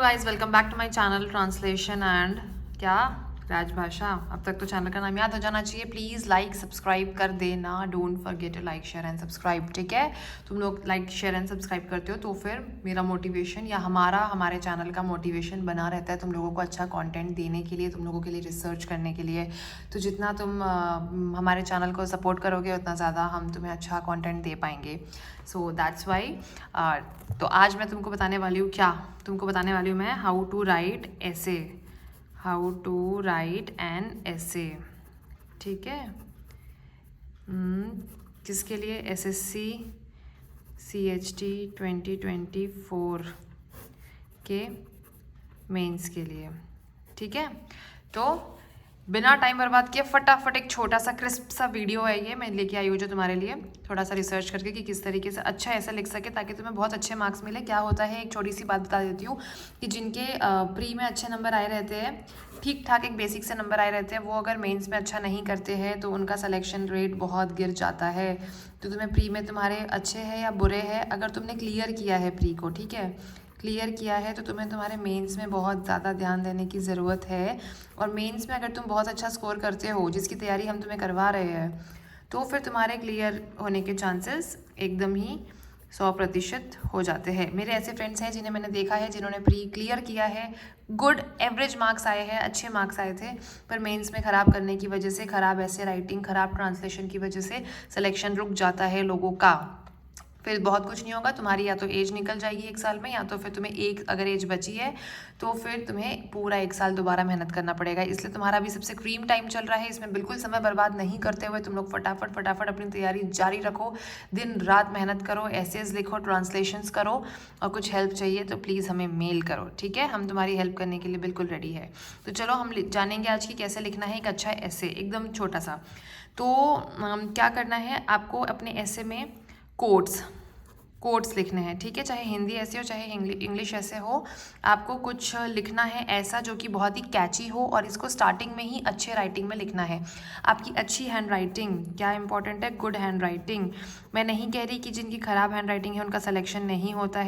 Guys welcome back to my channel translation and क्या राजभाषा। अब तक तो चैनल का नाम याद हो जाना चाहिए। प्लीज़ लाइक सब्सक्राइब कर देना। Don't forget to like share and subscribe. ठीक है, तुम लोग लाइक शेयर एंड सब्सक्राइब करते हो तो फिर मेरा मोटिवेशन या हमारे चैनल का मोटिवेशन बना रहता है तुम लोगों को अच्छा कंटेंट देने के लिए, तुम लोगों के लिए रिसर्च करने के लिए। तो जितना तुम हमारे चैनल को सपोर्ट करोगे उतना ज़्यादा हम तुम्हें अच्छा कंटेंट दे पाएंगे। So that's why. तो आज मैं तुमको बताने वाली हूँ तुमको बताने वाली हूँ मैं हाउ टू राइट एन ऐसे। ठीक है, किसके लिए? एसएससी CHT 2024 के मेंस के लिए। ठीक है, तो बिना टाइम बर्बाद किए फटाफट एक छोटा सा क्रिस्प सा वीडियो है ये मैं लेके आई हूँ जो तुम्हारे लिए थोड़ा सा रिसर्च करके कि किस तरीके से अच्छा ऐसा लिख सके ताकि तुम्हें बहुत अच्छे मार्क्स मिले। क्या होता है, एक छोटी सी बात बता देती हूँ कि जिनके प्री में अच्छे नंबर आए रहते हैं, ठीक ठाक एक बेसिक से नंबर आए रहते हैं, वो अगर मेंस में अच्छा नहीं करते हैं तो उनका सिलेक्शन रेट बहुत गिर जाता है। तो तुम्हें प्री में तुम्हारे अच्छे हैं या बुरे हैं, अगर तुमने क्लियर किया है प्री को, ठीक है, क्लियर किया है तो तुम्हें तुम्हारे मेंस में बहुत ज़्यादा ध्यान देने की ज़रूरत है। और मेंस में अगर तुम बहुत अच्छा स्कोर करते हो, जिसकी तैयारी हम तुम्हें करवा रहे हैं, तो फिर तुम्हारे क्लियर होने के चांसेस एकदम ही 100% हो जाते हैं। मेरे ऐसे फ्रेंड्स हैं जिन्हें मैंने देखा है जिन्होंने प्री क्लियर किया है, गुड एवरेज मार्क्स आए हैं, अच्छे मार्क्स आए थे, पर मेंस में ख़राब करने की वजह से, ख़राब ऐसे राइटिंग, ख़राब ट्रांसलेशन की वजह से सिलेक्शन रुक जाता है लोगों का। फिर बहुत कुछ नहीं होगा, तुम्हारी या तो एज निकल जाएगी 1 साल में, या तो फिर तुम्हें एक अगर एज बची है तो फिर तुम्हें पूरा 1 साल दोबारा मेहनत करना पड़ेगा। इसलिए तुम्हारा भी सबसे क्रीम टाइम चल रहा है, इसमें बिल्कुल समय बर्बाद नहीं करते हुए तुम लोग फटाफट अपनी तैयारी जारी रखो, दिन रात मेहनत करो, एसेज लिखो, ट्रांसलेशंस करो, और कुछ हेल्प चाहिए तो प्लीज़ हमें मेल करो। ठीक है, हम तुम्हारी हेल्प करने के लिए बिल्कुल रेडी है। तो चलो हम जानेंगे आज की कैसे लिखना है एक अच्छा ऐसे, एकदम छोटा सा। तो क्या करना है आपको, अपने ऐसे में कोट्स लिखने हैं। ठीक है, चाहे हिंदी ऐसे हो चाहे इंग्लिश ऐसे हो, आपको कुछ लिखना है ऐसा जो कि बहुत ही कैची हो, और इसको स्टार्टिंग में ही अच्छे राइटिंग में लिखना है। आपकी अच्छी हैंड राइटिंग क्या इंपॉर्टेंट है, गुड हैंड राइटिंग। मैं नहीं कह रही कि जिनकी ख़राब हैंड राइटिंग है उनका सिलेक्शन नहीं होता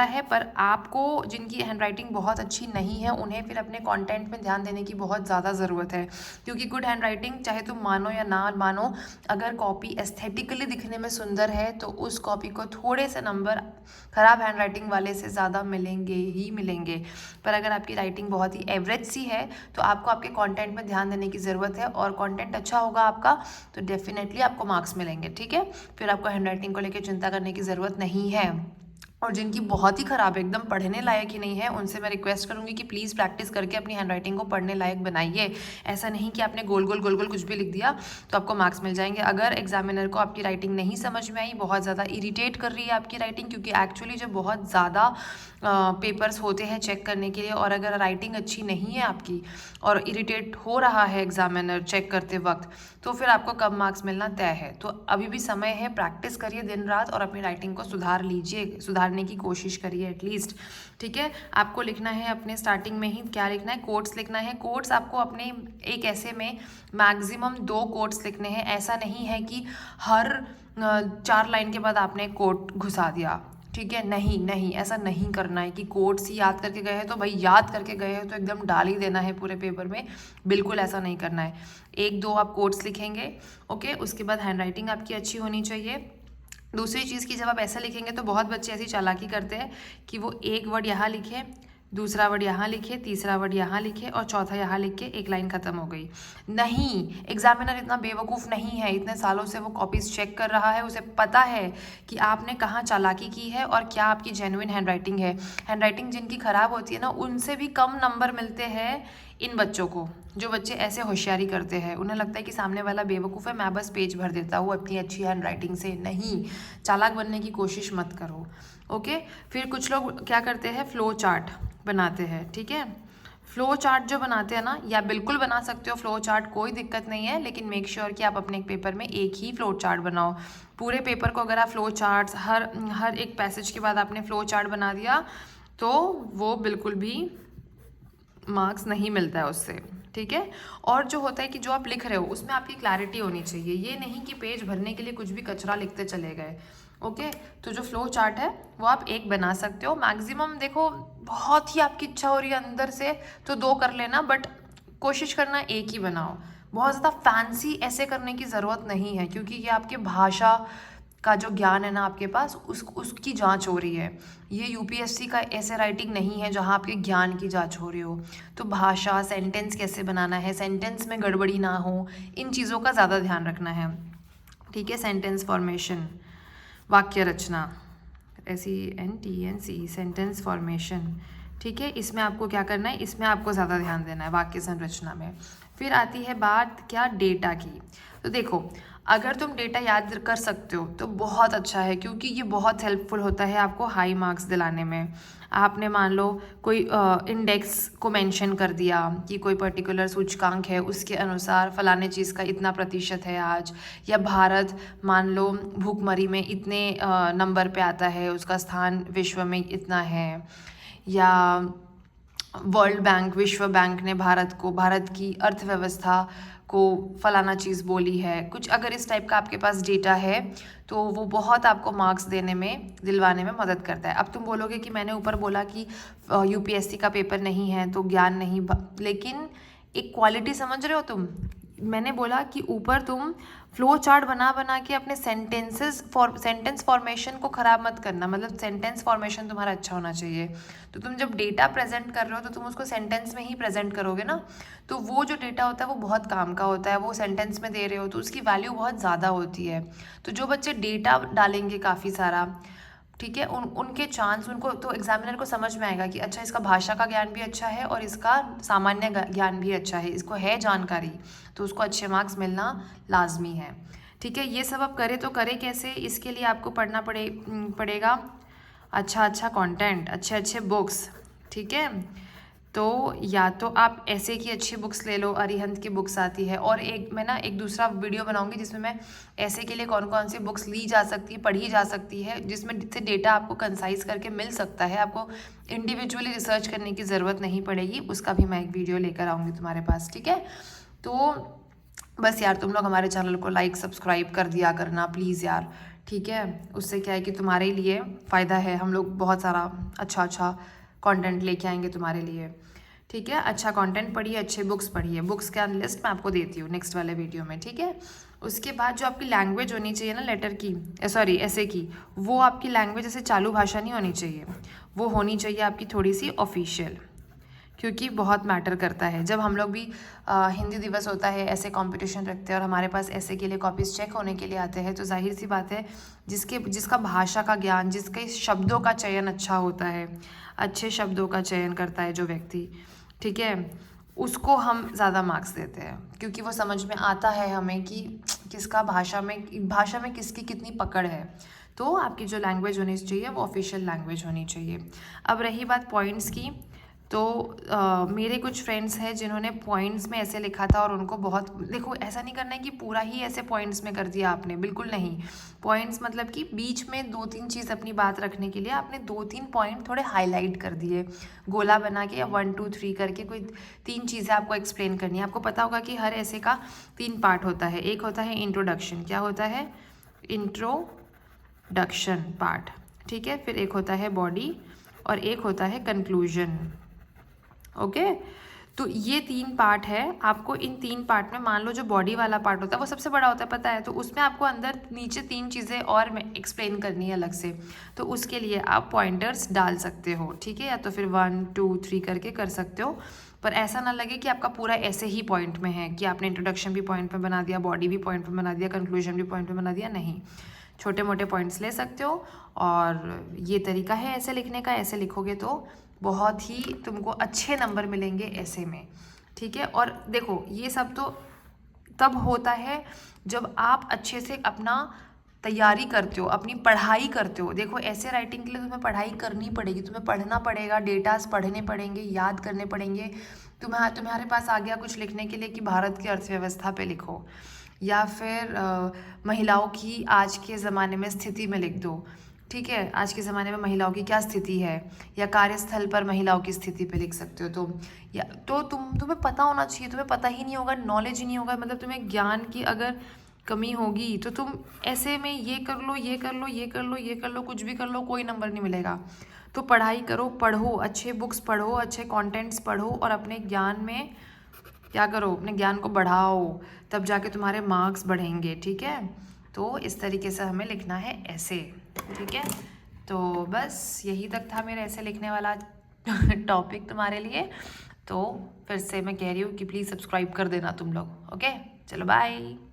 है, पर आपको जिनकी हैंड राइटिंग बहुत अच्छी नहीं है उन्हें फिर अपने कंटेंट में ध्यान देने की बहुत ज़्यादा ज़रूरत है। क्योंकि गुड हैंड राइटिंग, चाहे तुम मानो या ना मानो, अगर कॉपी एस्थेटिकली दिखने में सुंदर है तो उस कॉपी को थोड़े से नंबर ख़राब हैंड राइटिंग वाले से ज़्यादा मिलेंगे। पर अगर आपकी राइटिंग बहुत ही एवरेज सी है तो आपको आपके कंटेंट में ध्यान देने की ज़रूरत है, और कंटेंट अच्छा होगा आपका तो डेफिनेटली आपको मार्क्स मिलेंगे। ठीक है, फिर आपको हैंड राइटिंग को लेकर चिंता करने की ज़रूरत नहीं है। और जिनकी बहुत ही ख़राब है, एकदम पढ़ने लायक ही नहीं है, उनसे मैं रिक्वेस्ट करूँगी कि प्लीज़ प्रैक्टिस करके अपनी हैंड राइटिंग को पढ़ने लायक बनाइए। ऐसा नहीं कि आपने गोल गोल कुछ भी लिख दिया तो आपको मार्क्स मिल जाएंगे। अगर एग्जामिनर को आपकी राइटिंग नहीं समझ में आई, बहुत ज़्यादा इरिटेट कर रही है आपकी राइटिंग, क्योंकि एक्चुअली जब बहुत ज़्यादा पेपर्स होते हैं चेक करने के लिए, और अगर राइटिंग अच्छी नहीं है आपकी और इरिटेट हो रहा है एग्जामिनर चेक करते वक्त, तो फिर आपको कम मार्क्स मिलना तय है। तो अभी भी समय है, प्रैक्टिस करिए दिन रात और अपनी राइटिंग को सुधार लीजिए, सुधारने की कोशिश करिए एटलीस्ट। ठीक है, आपको लिखना है अपने स्टार्टिंग में ही क्या लिखना है, कोट्स लिखना है। कोट्स आपको अपने एक ऐसे में मैक्सिमम 2 कोट्स लिखने हैं। ऐसा नहीं है कि हर 4 लाइन के बाद आपने कोट घुसा दिया। ठीक है, नहीं ऐसा नहीं करना है कि कोट्स ही याद करके गए हैं तो भाई याद करके गए हैं तो एकदम डाल ही देना है पूरे पेपर में, बिल्कुल ऐसा नहीं करना है। 1-2 आप कोट्स लिखेंगे, ओके। उसके बाद हैंड राइटिंग आपकी अच्छी होनी चाहिए। दूसरी चीज़ की, जब आप ऐसा लिखेंगे तो बहुत बच्चे ऐसी चालाकी करते हैं कि वो एक वर्ड यहाँ लिखे, दूसरा वर्ड यहाँ लिखे, तीसरा वर्ड यहाँ लिखे और चौथा यहाँ लिख के एक लाइन ख़त्म हो गई। नहीं, एग्जामिनर इतना बेवकूफ़ नहीं है, इतने सालों से वो कॉपीज़ चेक कर रहा है, उसे पता है कि आपने कहाँ चालाकी की है और क्या आपकी जेन्युइन हैंड राइटिंग है। हैंड राइटिंग जिनकी ख़राब होती है ना, उनसे भी कम नंबर मिलते हैं इन बच्चों को। जो बच्चे ऐसे होशियारी करते हैं, उन्हें लगता है कि सामने वाला बेवकूफ़ है, मैं बस पेज भर देता हूँ अपनी अच्छी हैंड राइटिंग से। नहीं, चालाक बनने की कोशिश मत करो, ओके। फिर कुछ लोग क्या करते हैं, फ्लो चार्ट बनाते हैं। ठीक है, फ्लो चार्ट जो बनाते हैं ना, या बिल्कुल बना सकते हो फ्लो चार्ट, कोई दिक्कत नहीं है, लेकिन मेक श्योर कि आप अपने पेपर में एक ही फ्लो चार्ट बनाओ। पूरे पेपर को अगर आप फ्लो चार्ट्स हर एक पैसेज के बाद आपने फ्लो चार्ट बना दिया तो वो बिल्कुल भी मार्क्स नहीं मिलता है उससे। ठीक है, और जो होता है कि जो आप लिख रहे हो उसमें आपकी क्लैरिटी होनी चाहिए, ये नहीं कि पेज भरने के लिए कुछ भी कचरा लिखते चले गए। ओके तो जो फ्लो चार्ट है वो आप एक बना सकते हो मैक्सिमम। देखो बहुत ही आपकी इच्छा हो रही है अंदर से तो 2 कर लेना, बट कोशिश करना एक ही बनाओ। बहुत ज़्यादा फैंसी ऐसे करने की ज़रूरत नहीं है, क्योंकि ये आपके भाषा का जो ज्ञान है ना आपके पास उसकी जांच हो रही है। ये यूपीएससी का ऐसे राइटिंग नहीं है जहाँ आपके ज्ञान की जांच हो रही हो। तो भाषा, सेंटेंस कैसे बनाना है, सेंटेंस में गड़बड़ी ना हो, इन चीज़ों का ज़्यादा ध्यान रखना है। ठीक है, सेंटेंस फॉर्मेशन, वाक्य रचना, SENTENC, सेंटेंस फॉर्मेशन। ठीक है, इसमें आपको क्या करना है, इसमें आपको ज़्यादा ध्यान देना है वाक्य संरचना में। फिर आती है बात क्या, डेटा की। तो देखो अगर तुम डेटा याद कर सकते हो तो बहुत अच्छा है, क्योंकि ये बहुत हेल्पफुल होता है आपको हाई मार्क्स दिलाने में। आपने मान लो कोई इंडेक्स को मेंशन कर दिया कि कोई पर्टिकुलर सूचकांक है, उसके अनुसार फलाने चीज़ का इतना प्रतिशत है आज, या भारत मान लो भूखमरी में इतने नंबर पे आता है, उसका स्थान विश्व में इतना है, या वर्ल्ड बैंक, विश्व बैंक ने भारत की अर्थव्यवस्था को फलाना चीज़ बोली है। कुछ अगर इस टाइप का आपके पास डेटा है तो वो बहुत आपको मार्क्स देने में, दिलवाने में मदद करता है। अब तुम बोलोगे कि मैंने ऊपर बोला कि यूपीएससी का पेपर नहीं है तो ज्ञान नहीं, लेकिन एक क्वालिटी समझ रहे हो तुम। मैंने बोला कि ऊपर तुम फ्लो चार्ट बना बना के अपने सेंटेंस फॉर्मेशन को ख़राब मत करना, मतलब सेंटेंस फॉर्मेशन तुम्हारा अच्छा होना चाहिए। तो तुम जब डेटा प्रेजेंट कर रहे हो तो तुम उसको सेंटेंस में ही प्रेजेंट करोगे ना, तो वो जो डेटा होता है वो बहुत काम का होता है। वो सेंटेंस में दे रहे हो तो उसकी वैल्यू बहुत ज़्यादा होती है। तो जो बच्चे डेटा डालेंगे काफ़ी सारा, ठीक है, उनके चांस, उनको तो एग्जामिनर को समझ में आएगा कि अच्छा इसका भाषा का ज्ञान भी अच्छा है और इसका सामान्य ज्ञान भी अच्छा है, इसको है जानकारी, तो उसको अच्छे मार्क्स मिलना लाजमी है। ठीक है, ये सब आप करें तो करें कैसे, इसके लिए आपको पढ़ना पड़ेगा अच्छा कंटेंट, अच्छे अच्छे बुक्स। ठीक है, तो या तो आप ऐसे की अच्छी बुक्स ले लो, अरिहंत की बुक्स आती है, और मैं ना एक दूसरा वीडियो बनाऊंगी जिसमें मैं ऐसे के लिए कौन कौन सी बुक्स ली जा सकती है, पढ़ी जा सकती है, जिसमें से डेटा आपको कंसाइज करके मिल सकता है, आपको इंडिविजुअली रिसर्च करने की ज़रूरत नहीं पड़ेगी। उसका भी मैं एक वीडियो लेकर आऊँगी तुम्हारे पास। ठीक है, तो बस यार तुम लोग हमारे चैनल को लाइक सब्सक्राइब कर दिया करना प्लीज़ यार। ठीक है, उससे क्या है कि तुम्हारे लिए फ़ायदा है, हम लोग बहुत सारा अच्छा कंटेंट लेके आएंगे तुम्हारे लिए। ठीक है, अच्छा कंटेंट पढ़िए, अच्छे बुक्स पढ़िए। बुक्स का लिस्ट मैं आपको देती हूँ नेक्स्ट वाले वीडियो में। ठीक है, उसके बाद जो आपकी लैंग्वेज होनी चाहिए ना, लेटर की, सॉरी ऐसे की, वो आपकी लैंग्वेज ऐसे चालू भाषा नहीं होनी चाहिए, वो होनी चाहिए आपकी थोड़ी सी ऑफिशियल, क्योंकि बहुत मैटर करता है। जब हम लोग भी हिंदी दिवस होता है, ऐसे कंपटीशन रखते हैं और हमारे पास ऐसे के लिए कॉपीज़ चेक होने के लिए आते हैं, तो जाहिर सी बात है जिसका भाषा का ज्ञान, जिसके शब्दों का चयन अच्छा होता है, अच्छे शब्दों का चयन करता है जो व्यक्ति, ठीक है, उसको हम ज़्यादा मार्क्स देते हैं, क्योंकि वो समझ में आता है हमें कि किसका भाषा में किसकी कितनी पकड़ है। तो आपकी जो लैंग्वेज होनी चाहिए वो ऑफिशियल लैंग्वेज होनी चाहिए। अब रही बात पॉइंट्स की, तो मेरे कुछ फ्रेंड्स हैं जिन्होंने पॉइंट्स में ऐसे लिखा था और उनको बहुत, देखो ऐसा नहीं करना है कि पूरा ही ऐसे पॉइंट्स में कर दिया आपने, बिल्कुल नहीं। पॉइंट्स मतलब कि बीच में 2-3 चीज़ अपनी बात रखने के लिए आपने 2-3 पॉइंट थोड़े हाईलाइट कर दिए, गोला बना के, या 1 2 3 करके कोई 3 चीज़ें आपको एक्सप्लेन करनी है। आपको पता होगा कि हर ऐसे का 3 पार्ट होता है। एक होता है इंट्रोडक्शन, क्या होता है, इंट्रोडक्शन पार्ट, ठीक है, फिर एक होता है बॉडी और एक होता है कंक्लूजन। ओके, तो ये 3 पार्ट है। आपको इन 3 पार्ट में, मान लो जो बॉडी वाला पार्ट होता है वो सबसे बड़ा होता है, पता है, तो उसमें आपको अंदर नीचे 3 चीज़ें और एक्सप्लेन करनी है अलग से, तो उसके लिए आप पॉइंटर्स डाल सकते हो। ठीक है, या तो फिर 1 2 3 करके कर सकते हो, पर ऐसा ना लगे कि आपका पूरा ऐसे ही पॉइंट में है कि आपने इंट्रोडक्शन भी पॉइंट में बना दिया, बॉडी भी पॉइंट में बना दिया, कंक्लूजन भी पॉइंट में बना दिया। नहीं, छोटे मोटे पॉइंट्स ले सकते हो, और ये तरीका है ऐसे लिखने का। ऐसे लिखोगे तो बहुत ही तुमको अच्छे नंबर मिलेंगे ऐसे में। ठीक है, और देखो ये सब तो तब होता है जब आप अच्छे से अपना तैयारी करते हो, अपनी पढ़ाई करते हो। देखो ऐसे राइटिंग के लिए तुम्हें पढ़ाई करनी पड़ेगी, तुम्हें पढ़ना पड़ेगा, डेटास पढ़ने पड़ेंगे, याद करने पड़ेंगे। तुम्हारे पास आ गया कुछ लिखने के लिए कि भारत की अर्थव्यवस्था पे लिखो, या फिर महिलाओं की आज के ज़माने में स्थिति में लिख दो। ठीक है, आज के ज़माने में महिलाओं की क्या स्थिति है, या कार्यस्थल पर महिलाओं की स्थिति पे लिख सकते हो। तो तुम्हें पता होना चाहिए। तुम्हें पता ही नहीं होगा, नॉलेज ही नहीं होगा, मतलब तुम्हें ज्ञान की अगर कमी होगी तो तुम ऐसे में ये कर लो, ये कर लो, ये कर लो, ये कर लो, कुछ भी कर लो, कोई नंबर नहीं मिलेगा। तो पढ़ाई करो, पढ़ो, अच्छे बुक्स पढ़ो, अच्छे कंटेंट्स पढ़ो और अपने ज्ञान में क्या करो, अपने ज्ञान को बढ़ाओ, तब जाके तुम्हारे मार्क्स बढ़ेंगे। ठीक है, तो इस तरीके से हमें लिखना है ऐसे। ठीक है, तो बस यही तक था मेरा ऐसे लिखने वाला टॉपिक तुम्हारे लिए। तो फिर से मैं कह रही हूँ कि प्लीज़ सब्सक्राइब कर देना तुम लोग। ओके, चलो बाय।